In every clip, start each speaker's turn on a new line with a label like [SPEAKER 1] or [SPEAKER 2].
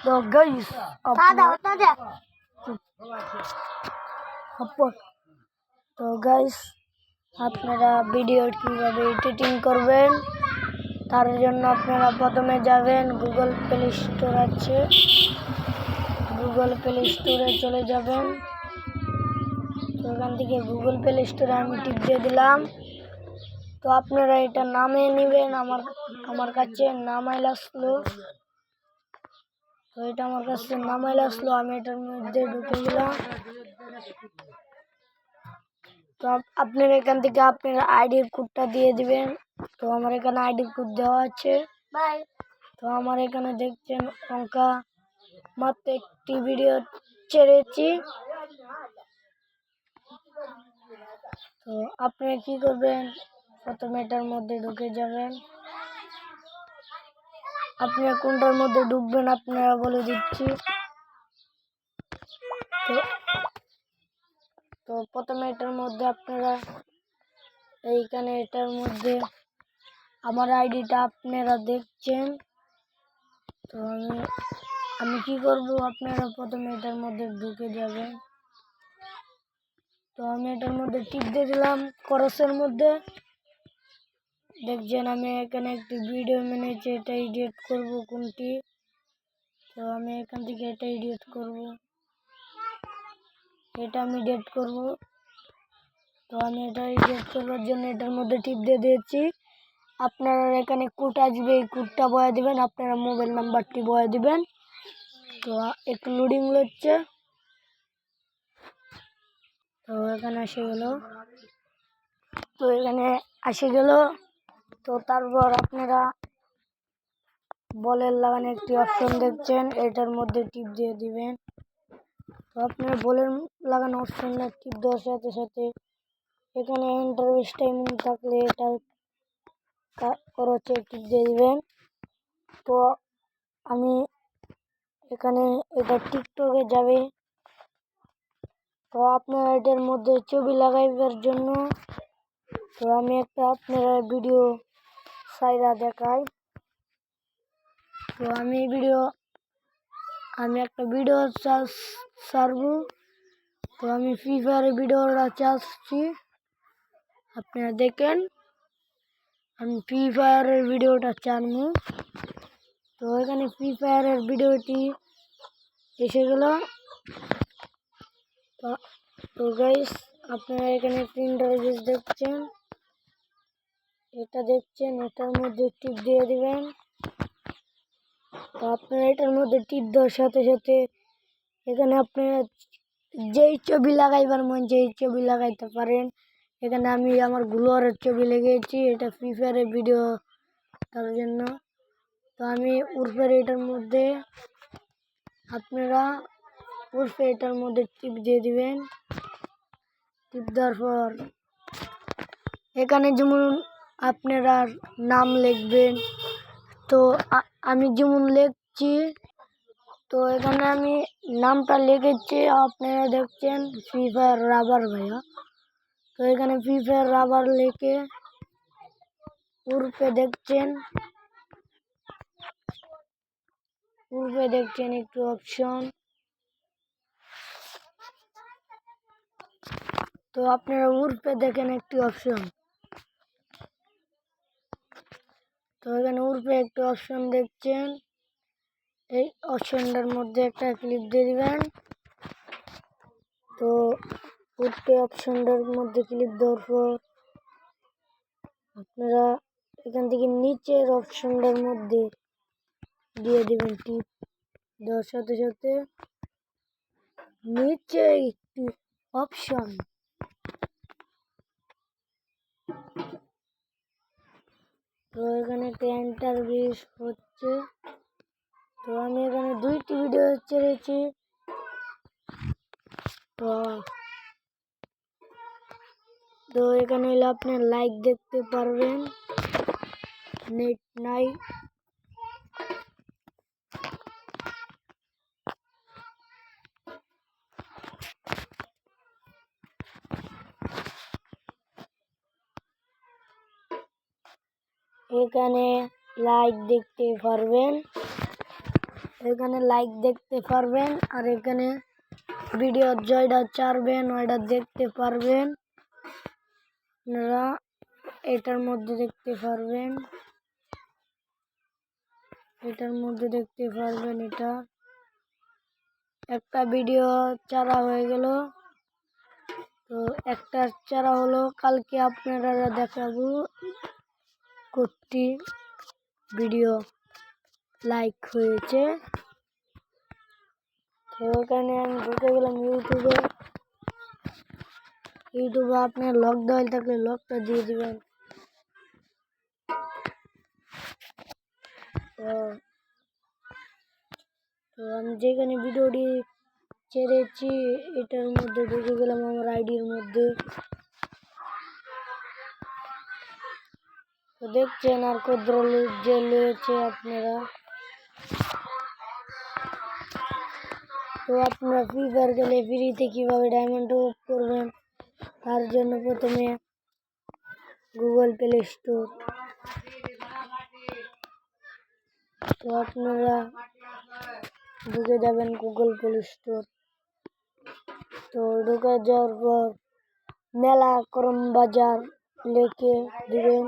[SPEAKER 1] তো গাইস তো গাইস আপনারা ভিডিও কিভাবে এডিটিং করবেন তার জন্য আপনারা প্রথমে যাবেন গুগল প্লে স্টোর আছে, গুগল প্লে স্টোরে চলে যাবেন। তো ওখান থেকে গুগল প্লে স্টোরে আমি টিপ দিয়ে দিলাম। তো আপনারা এটা নামিয়ে নেবেন। আমার কাছে নামাইল আসলো, তো এটা আমার কাছে নামাইল আসলো, আমি এটার মধ্যে ঢুকে গেলাম। তো আপনারা এখান থেকে আপনার আইডির কোডটা দিয়ে দিবেন। তো আমার এখানে আইডির কোড দেওয়া আছে। তো আমার এখানে দেখছেন অঙ্কা মাত্র একটি ভিডিও ছেড়েছি। তো আপনারা কি করবেন, প্রথমে এটার মধ্যে ঢুকে যাবেন। আপনারা কোনটার মধ্যে ঢুকবেন আপনারা বলে দিচ্ছি। তো প্রথমে এটার মধ্যে আপনারা এইখানে এটার মধ্যে আমার আইডিটা আপনারা দেখছেন। তো আমি কি করব, আপনারা প্রথমে এটার মধ্যে ঢুকে যাবেন। তো আমি এটার মধ্যে টিপ দিয়ে দিলাম ক্রসের মধ্যে। দেখছেন আমি এখানে একটি ভিডিও মেনেছি, এটা এডিট করব কোনটি। তো আমি এখান থেকে এটা এডিট করব, এটা আমি এডিট করব। তো আমি এটা এডিট করার জন্য এটার মধ্যে টিপ দিয়ে দিয়েছি। আপনারা এখানে কোড আসবে, এই কোডটা বয়া দিবেন, আপনারা মোবাইল নাম্বারটি বয়া দিবেন। তো একটু লোডিং হচ্ছে। তো এখানে এসে গেল, তো এখানে এসে গেল। তো তারপর আপনারা বলের লাগানো একটি অপশন দেখছেন, এটার মধ্যে টিপ দিয়ে দিবেন। তো আপনারা বলের লাগানো অপশনটা টিপ দেওয়ার সাথে সাথে এখানে ইন্টারভিউ টাইম থাকলে এটা খরচে টিপ দিয়ে দিবেন। তো আমি এখানে এটা টিকটকে যাবে। তো আপনারা এটার মধ্যে ছবি লাগাইবার জন্য তো আমি একটা আপনারা ভিডিও সাইরা দেখাই। তো আমি একটা ভিডিও ছাড়ব। তো আমি ফ্রি ফায়ারের ভিডিওটা চাচ্ছি, আপনারা দেখেন। আমি ফ্রি ফায়ারের ভিডিওটা চানবো। তো এখানে ফ্রি ফায়ারের ভিডিওটি এসে গেল। তো গাইস আপনারা এখানে ইন্টারভিউ দেখছেন, এটা দেখছেন, এটার মধ্যে টিপ দিয়ে দিবেন। তো আপনারা এটার মধ্যে টিপ দেওয়ার সাথে সাথে এখানে আপনারা যেই ছবি লাগাইবার মন যেই ছবি লাগাইতে পারেন। এখানে আমি আমার গ্লোয়ারের ছবি লেগেছি, এটা ফ্রি ফায়ারের ভিডিও তার জন্য। তো আমি উর্ফের এটার মধ্যে আপনারা এটার মধ্যে টিপ দিয়ে দিবেন। টিপ দেওয়ার পর এখানে যেমন আপনারা নাম লিখবেন। তো আমি যেমন লিখছি, তো এখানে আমি নামটা লিখেছি, আপনারা দেখছেন ফ্রি ফায়ার রাবার ভাইয়া। তো এখানে ফ্রি ফায়ার রাবার লিখে উর্ফে দেখছেন একটু অপশন। তো আপনারা উর্ফে দেখেন একটি অপশন। তো এখানে উর্ফে একটি অপশন দেখছেন, এই অপশনটার মধ্যে একটা ক্লিক দিয়ে দিবেন। তো উর্ফে অপশনটার মধ্যে ক্লিক দেওয়ার পর আপনারা এখান থেকে নিচের অপশনটার মধ্যে দিয়ে দিবেন টিপ দেওয়ার সাথে সাথে নিচে একটি অপশন। তো এখানে একটা ইন্টারভিউ হচ্ছে। তো আমি এখানে 2টি ভিডিও ছেড়েছি। তো এখানে হলে আপনি লাইক দেখতে পারবেন, নেট নাই। এখানে লাইক দেখতে পারবেন, এখানে লাইক দেখতে পারবেন, আর এখানে ভিডিও জয়টা চারবেন ওইটা দেখতে পারবেন আপনারা। এটার মধ্যে দেখতে পারবেন, এটার মধ্যে দেখতে পারবেন। এটা একটা ভিডিও চারা হয়ে গেল। তো একটা চারা হলো, কালকে আপনারা দেখাবো কতটি ভিডিও লাইক হয়েছে। তো ওখানে আমি ঢুকে গেলাম ইউটিউবে। ইউটিউবে আপনার লক দেওয়া থাকলে লকটা দিয়ে দিবেন। তো আমি যেখানে ভিডিওটি ছেড়েছি এটার মধ্যে ঢুকে গেলাম আমার আইডির মধ্যে। তো দেখছেন আর কদ্র যে রয়েছে আপনারা। তো আপনারা ফ্রি ফায়ার গেলে ফ্রিতে কীভাবে ডায়মন্ড আপ করবেন তার জন্য প্রথমে গুগল প্লে স্টোর। তো আপনারা ঢুকে যাবেন গুগল প্লে স্টোর। তো ঢুকে যাওয়ার পর মেলা করম বাজার লিখে দিবেন,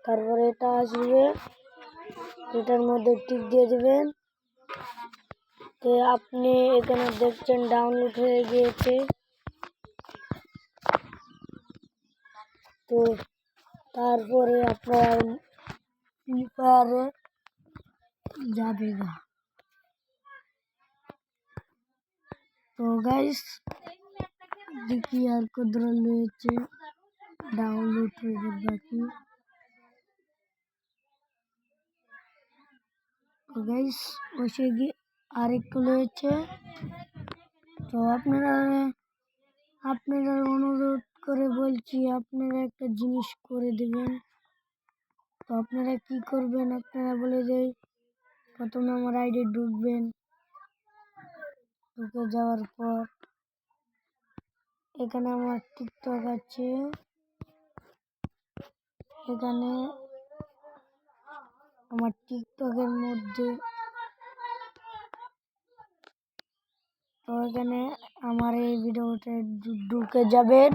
[SPEAKER 1] তারপরে এটা আসবে, এটার মধ্যে টিক দিয়ে দিবেন। তো আপনি এখানে দেখছেন ডাউনলোড হয়ে গিয়েছে। তো তারপরে আপনার ফ্রি ফায়ারে যাবে না। তো গাইস দেখি আর কত রয়েছে ডাউনলোড হয়ে বাকি। তো গাইস বসে গিয়ে আরেকটু রয়েছে। তো আপনারা অনুরোধ করে বলছি আপনারা একটা জিনিস করে দেবেন। তো আপনারা কি করবেন আপনারা বলে দেই। প্রথমে আমার আইডি ঢুকবেন, ঢুকে যাওয়ার পর এখানে আমার টিকটক আছে, এখানে আমার টিকটকের মধ্যে। তো এখানে আমার এই ভিডিওটা ঢুকে যাবেন।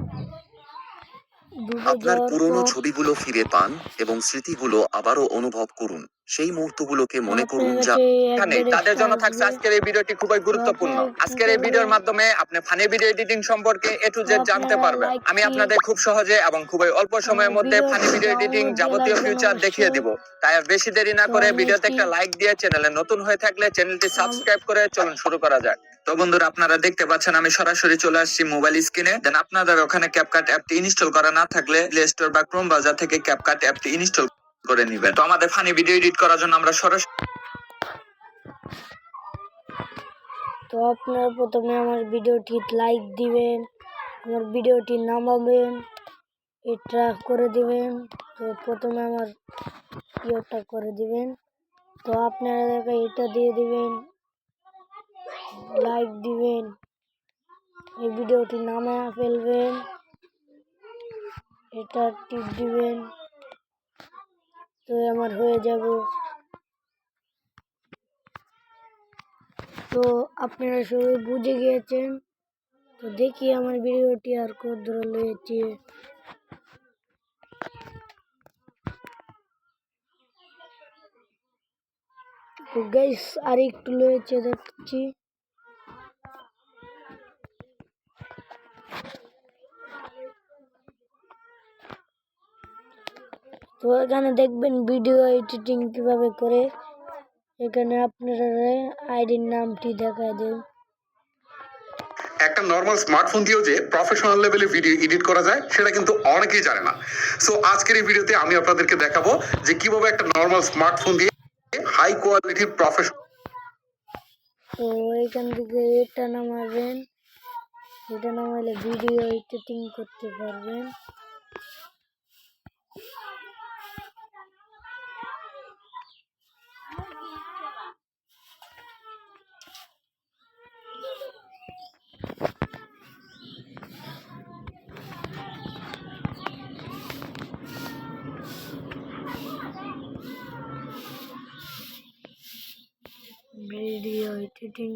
[SPEAKER 2] আপনার পুরনো ছবিগুলো ফিরে পান এবং স্মৃতিগুলো আবারও অনুভব করুন। সেই মুহূর্তগুলোকে মনে করুন যা
[SPEAKER 3] এখানে তাদের জন্য থাকছে আজকের এই ভিডিওটি খুবই গুরুত্বপূর্ণ। আজকের এই ভিডিওর মাধ্যমে আপনি ফানি ভিডিও এডিটিং সম্পর্কে A to Z জানতে পারবেন। আমি আপনাদের খুব সহজে এবং খুবই অল্প সময়ের মধ্যে ফানি ভিডিও এডিটিং যাবতীয় ফিচার দেখিয়ে দিব। তাই আর বেশি দেরি না করে ভিডিওতে একটা লাইক দিয়ে চ্যানেলে নতুন হয়ে থাকলে চ্যানেলটি সাবস্ক্রাইব করে চলুন শুরু করা যাক। তো বন্ধুরা আপনারা দেখতে পাচ্ছেন আমি সরাসরি চলে আসছি মোবাইল স্ক্রিনে। দেন আপনাদের ওখানে ক্যাপকাট অ্যাপটি ইনস্টল করা না থাকলে প্লে স্টোর বা ক্রোম ব্রাউজার থেকে ক্যাপকাট অ্যাপটি ইনস্টল করে নেবেন। তো আমাদের ফানি ভিডিও এডিট করার জন্য আমরা সরাসরি
[SPEAKER 1] তো আপনারা প্রথমে আমার ভিডিওটি লাইক দিবেন, আমার ভিডিওটি নামাবেন, এটা করে দিবেন। তো প্রথমে আমার ইয়েটা করে দিবেন। তো আপনারা এটা দিয়ে দিবেন, লাইক দিবেন, এই ভিডিওটি নামা ফেলবেন, এটা টিপ দিবেন। তো আমার হয়ে যাব। তো আপনারা সবাই বুঝে গিয়েছেন। তো দেখি আমার ভিডিওটি আর কত দূর রয়েছে। তো গাইস আর একটু রয়েছে দেখছি। তো এখানে দেখবেন ভিডিও এডিটিং কিভাবে করে। এখানে আপনারা আইডির নামটি দেখায় দেন।
[SPEAKER 3] একটা নর্মাল স্মার্টফোন দিয়েও যে প্রফেশনাল লেভেলে ভিডিও এডিট করা যায় সেটা কিন্তু অনেকেই জানে না। সো আজকের এই ভিডিওতে আমি আপনাদেরকে দেখাবো যে কিভাবে একটা নর্মাল স্মার্টফোন দিয়ে হাই কোয়ালিটির প্রফেশনাল।
[SPEAKER 1] তো এখান থেকে এটা নামাবেন, এটা নামাইলে ভিডিও এডিটিং করতে পারবেন। ভিডিও এডিটিং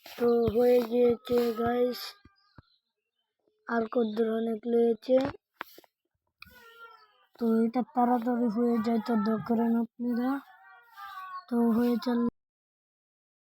[SPEAKER 1] তো হয়ে গিয়েছে গাইস, আর কদ্দুর অনেক রয়েছে। তো এটা তাড়াতাড়ি হয়ে যায়, তো দয়া করেন আপনারা। তো হয়ে চললে